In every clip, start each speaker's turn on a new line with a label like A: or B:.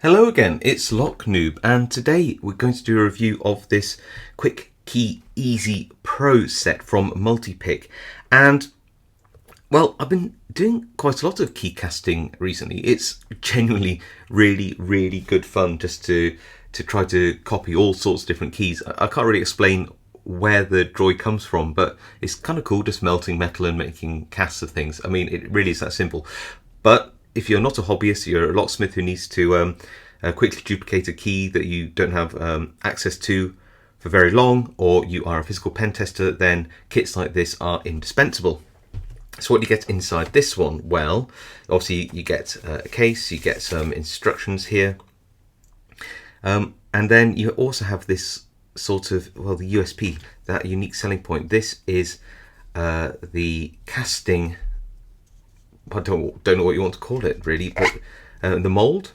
A: Hello again, it's Noob, and today we're going to do a review of this Quick Key Easy Pro set from Multipick. And well, I've been doing quite a lot of key casting recently. It's genuinely really good fun just to try to copy all sorts of different keys. I can't really explain where the joy comes from, but it's kind of cool just melting metal and making casts of things. I mean, it really is that simple. But if you're not a hobbyist, you're a locksmith who needs to quickly duplicate a key that you don't have access to for very long, or you are a physical pen tester, then kits like this are indispensable. So what do you get inside this one? Well, obviously you get a case, you get some instructions here, and then you also have this sort of, well, the USP, that unique selling point. This is the casting, I don't know what you want to call it really, but the mould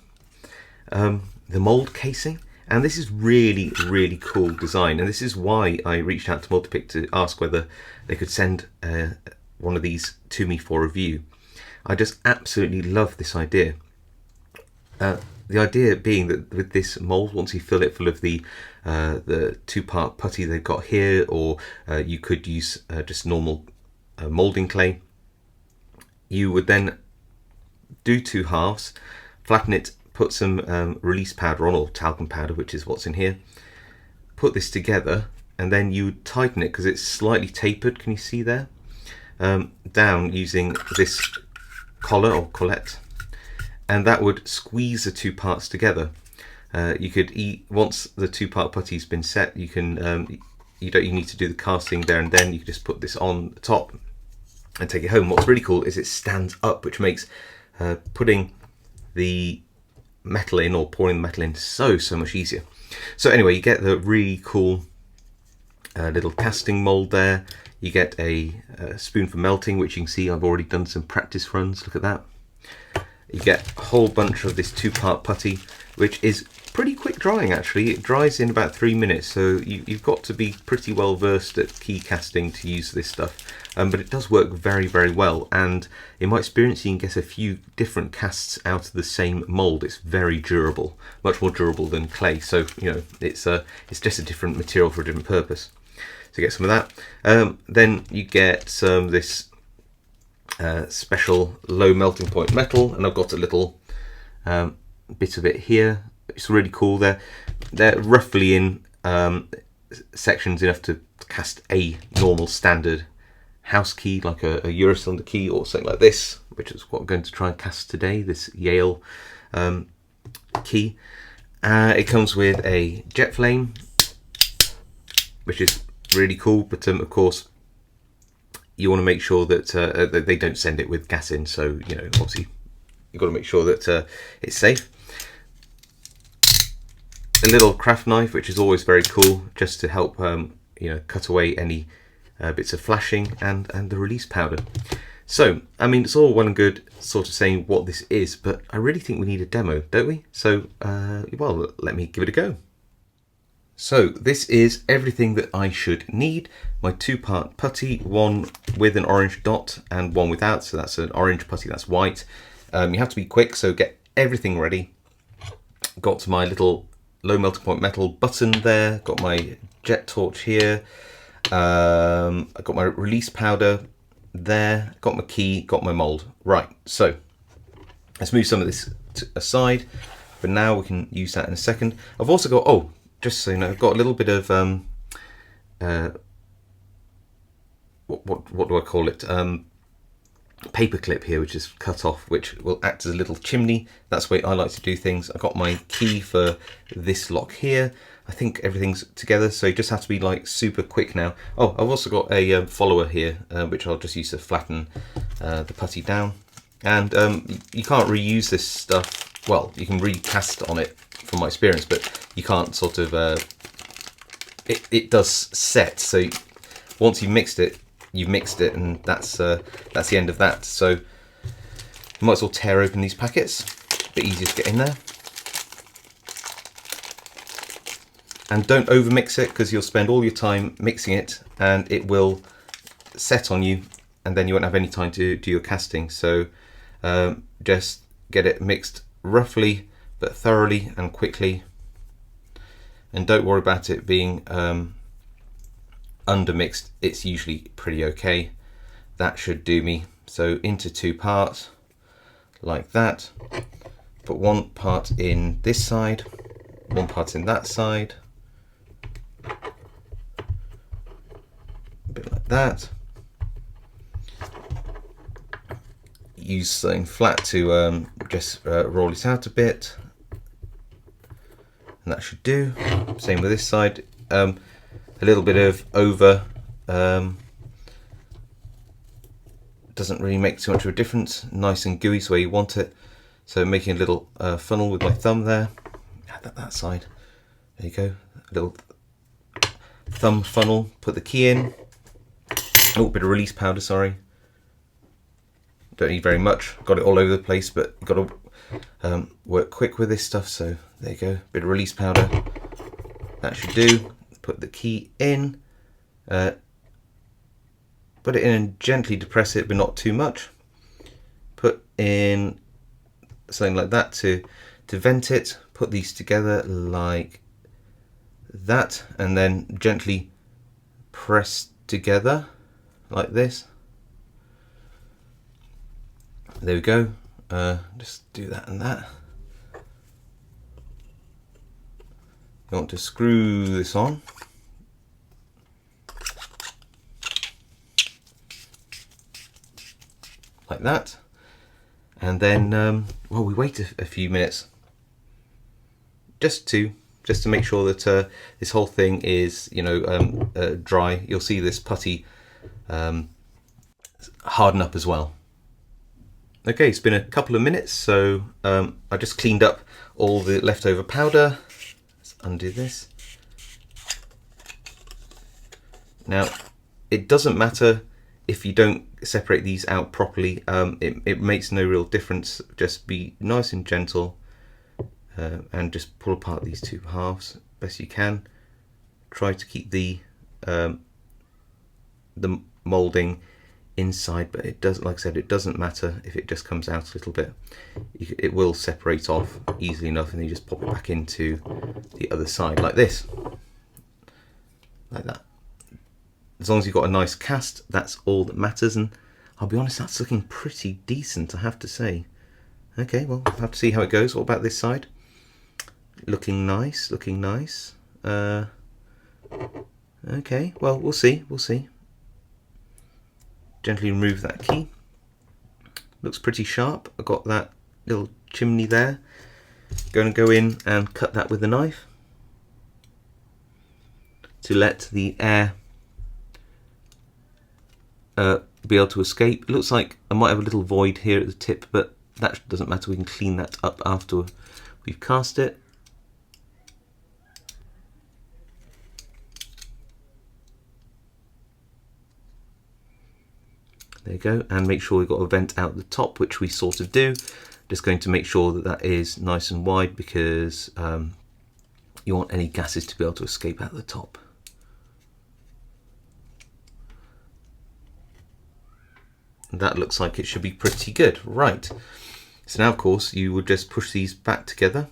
A: casing. And this is really cool design, and this is why I reached out to Multipick to ask whether they could send one of these to me for review. I just absolutely love this idea. The idea being that with this mould, once you fill it full of the two-part putty they've got here, or you could use just normal moulding clay, you would then do two halves, flatten it, put some release powder on, or talcum powder, which is what's in here, put this together, and then you would tighten it because it's slightly tapered, can you see there, down using this collar or collet, and that would squeeze the two parts together. You could once the two-part putty's been set, you can you need to do the casting there and then. You can just put this on the top and take it home. What's really cool is it stands up, which makes putting the metal in, or pouring the metal in, so much easier. So anyway, you get the really cool little casting mold there. You get a spoon for melting, which you can see I've already done some practice runs. Look at that. You get a whole bunch of this two-part putty, which is pretty quick drying actually. It dries in about 3 minutes, so you've got to be pretty well versed at key casting to use this stuff. But it does work very well, and in my experience you can get a few different casts out of the same mould. It's very durable, much more durable than clay, so you know it's just a different material for a different purpose. So you get some of that. Then you get some this special low melting point metal, and I've got a little bit of it here. It's really cool. They're roughly in sections enough to cast a normal standard house key, like a Eurocylinder key or something like this, which is what I'm going to try and cast today, this Yale key. It comes with a jet flame, which is really cool, but of course you want to make sure that they don't send it with gas in, so you know, obviously you've got to make sure that it's safe. A little craft knife, which is always very cool, just to help you know, cut away any bits of flashing, and the release powder. So I mean, it's all well and good sort of saying what this is, but I really think we need a demo, don't we? So well, let me give it a go. So this is everything that I should need. My two-part putty, one with an orange dot and one without, so that's an orange putty, that's white. You have to be quick, so get everything ready. Got my little low melting point metal button there, got my jet torch here, I got my release powder there, got my key, got my mold. Right, so let's move some of this aside for now. We can use that in a second. I've also got, oh, just so you know, I've got a little bit of what do I call it, paper clip here, which is cut off, which will act as a little chimney. That's the way I like to do things. I've got my key for this lock here. I think everything's together, so you just have to be like super quick now. Oh, I've also got a follower here, which I'll just use to flatten the putty down. And you can't reuse this stuff. Well, you can recast on it from my experience, but you can't sort of, it does set, so once you've mixed it, and that's the end of that. So you might as well tear open these packets, a bit easier to get in there. And don't over mix it, because you'll spend all your time mixing it and it will set on you, and then you won't have any time to do your casting. So just get it mixed roughly but thoroughly and quickly. And don't worry about it being undermixed, it's usually pretty okay. That should do me. So into 2 parts, like that. Put 1 part in this side, 1 part in that side. A bit like that. Use something flat to just roll it out a bit. And that should do. Same with this side. A little bit of over doesn't really make too much of a difference. Nice and gooey is where you want it. So making a little funnel with my thumb there. Add that side. There you go. A little thumb funnel. Put the key in. Oh, bit of release powder, sorry. Don't need very much. Got it all over the place, but you've got to work quick with this stuff. So there you go. Bit of release powder. That should do. Put the key in. Put it in and gently depress it, but not too much. Put in something like that to vent it. Put these together like that, and then gently press together like this. There we go. Just do that and that. You want to screw this on. Like that. And then, well, we wait a few minutes just to make sure that this whole thing is, you know, dry. You'll see this putty harden up as well. Okay, it's been a couple of minutes, so I just cleaned up all the leftover powder. Let's undo this. Now, it doesn't matter if you don't separate these out properly. It makes no real difference. Just be nice and gentle and just pull apart these 2 halves best you can. Try to keep the moulding inside, but it doesn't, like I said, it doesn't matter if it just comes out a little bit. It will separate off easily enough, and then you just pop it back into the other side like this, like that. As long as you've got a nice cast, that's all that matters. And I'll be honest, that's looking pretty decent, I have to say. Okay, well, we'll have to see how it goes. What about this side? Looking nice, looking nice. Okay, well, we'll see, we'll see. Gently remove that key. Looks pretty sharp. I've got that little chimney there. Going to go in and cut that with a knife to let the air be able to escape. It looks like I might have a little void here at the tip, but that doesn't matter. We can clean that up after we've cast it. There you go, and make sure we've got a vent out the top, which we sort of do. Just going to make sure that that is nice and wide, because you want any gases to be able to escape out the top. That looks like it should be pretty good. Right, so now of course you would just push these back together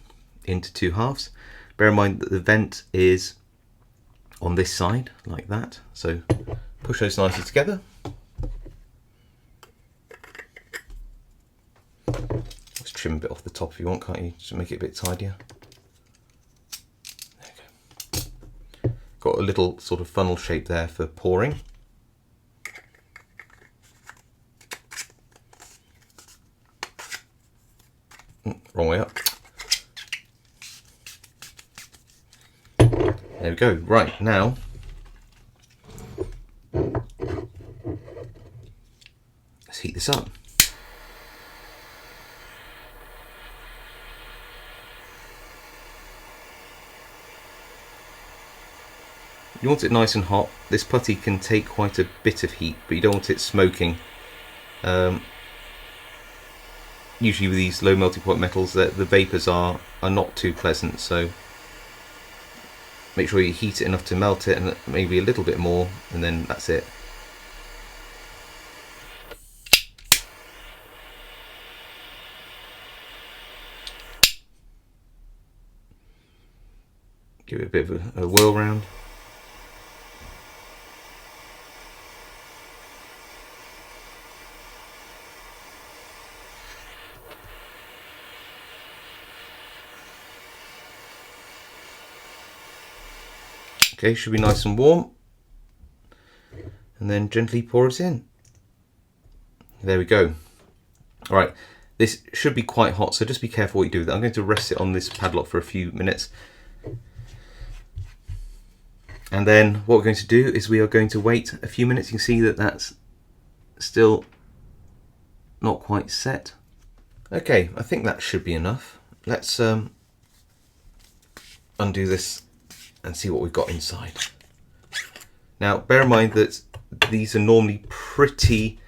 A: into 2 halves. Bear in mind that the vent is on this side like that, so push those nicely together. Let's trim a bit off the top if you want, can't you, just to make it a bit tidier. There you go. Got a little sort of funnel shape there for pouring. Wrong way up. There we go. Right, now let's heat this up. You want it nice and hot. This putty can take quite a bit of heat, but you don't want it smoking. Usually with these low melting point metals, the vapours are not too pleasant, so make sure you heat it enough to melt it, and maybe a little bit more, and then that's it. Give it a bit of a whirl round. Okay, should be nice and warm. And then gently pour it in. There we go. All right, this should be quite hot, so just be careful what you do with it. I'm going to rest it on this padlock for a few minutes. And then what we're going to do is we are going to wait a few minutes. You can see that that's still not quite set. Okay, I think that should be enough. Let's undo this and see what we've got inside. Now, bear in mind that these are normally pretty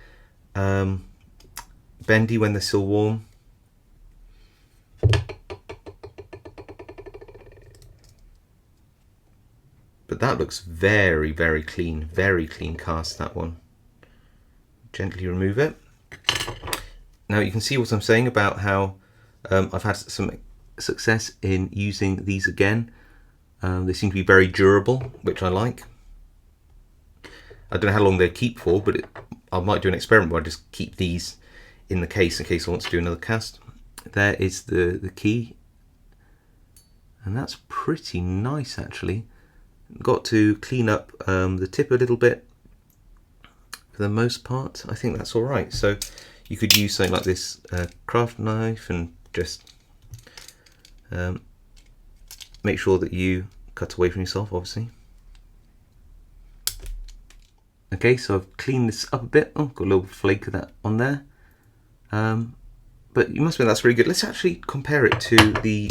A: bendy when they're still warm. But that looks very, very clean cast, that one. Gently remove it. Now you can see what I'm saying about how I've had some success in using these again. They seem to be very durable, which I like. I don't know how long they keep for, but I might do an experiment where I just keep these in the case in case I want to do another cast. There is the key, and that's pretty nice actually. Got to clean up the tip a little bit. For the most part, I think that's all right. So you could use something like this craft knife and just make sure that you cut away from yourself, obviously. Okay, so I've cleaned this up a bit. Oh, got a little flake of that on there. But you must admit that's really good. Let's actually compare it to the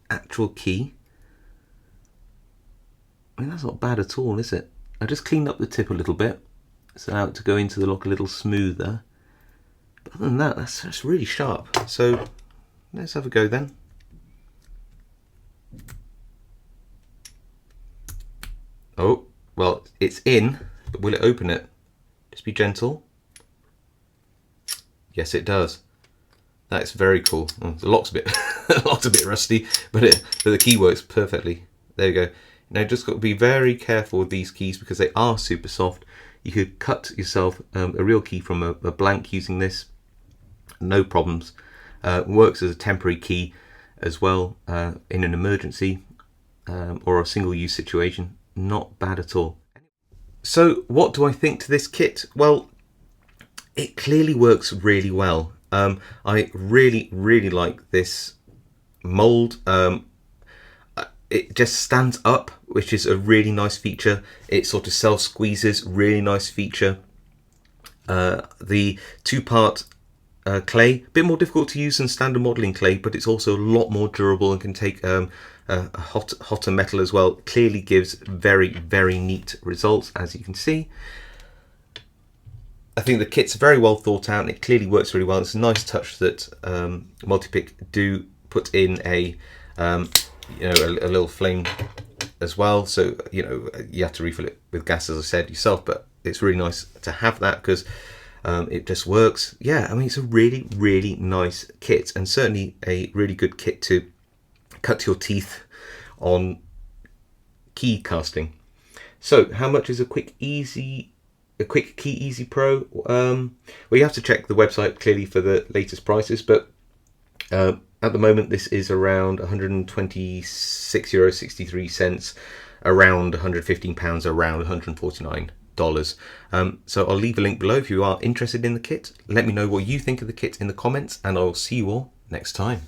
A: actual key. I mean, that's not bad at all, is it? I just cleaned up the tip a little bit, so now to go into the lock a little smoother. But other than that, that's really sharp. So let's have a go then. Oh, well, it's in, but will it open it? Just be gentle. Yes, it does. That's very cool. Oh, the lock's a bit, the lock's a bit rusty, but the key works perfectly. There you go. Now, just got to be very careful with these keys because they are super soft. You could cut yourself a real key from a blank using this. No problems. Works as a temporary key as well in an emergency or a single-use situation. Not bad at all. So what do I think to this kit? Well, it clearly works really well. I really like this mould. It just stands up, which is a really nice feature. It sort of self-squeezes, really nice feature. The two-part clay, a bit more difficult to use than standard modelling clay, but it's also a lot more durable and can take a hotter metal as well. Clearly gives very neat results, as you can see. I think the kit's very well thought out and it clearly works really well. It's a nice touch that Multipick do put in a little flame as well, so you have to refill it with gas, as I said yourself, but it's really nice to have that because it just works. Yeah, I mean, it's a really nice kit and certainly a really good kit to cut your teeth on key casting. So how much is a quick key easy pro? Well, you have to check the website clearly for the latest prices, but at the moment this is around €126.63, around £115, around $149. So I'll leave a link below if you are interested in the kit. Let me know what you think of the kit in the comments, and I'll see you all next time.